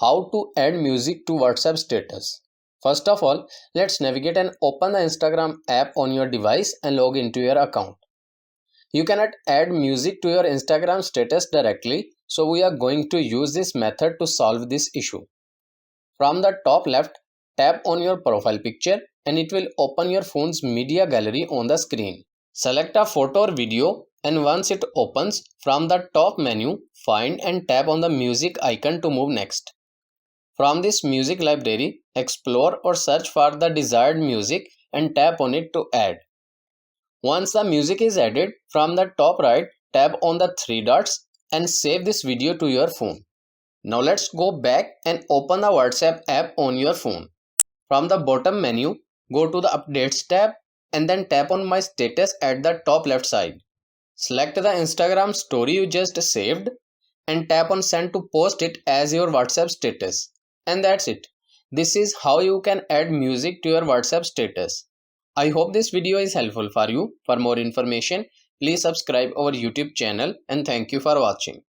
How to add music to WhatsApp status. First of all, let's navigate and open the Instagram app on your device and log into your account. You cannot add music to your Instagram status directly, so we are going to use this method to solve this issue. From the top left, tap on your profile picture and it will open your phone's media gallery on the screen. Select a photo or video, and once it opens, from the top menu, find and tap on the music icon to move next. From this music library, explore or search for the desired music and tap on it to add. Once the music is added, from the top right, tap on the three dots and save this video to your phone. Now let's go back and open the WhatsApp app on your phone. From the bottom menu, go to the Updates tab and then tap on My Status at the top left side. Select the Instagram story you just saved and tap on Send to post it as your WhatsApp status. And that's it. This is how you can add music to your WhatsApp status. I hope this video is helpful for you. For more information, please subscribe our YouTube channel and thank you for watching.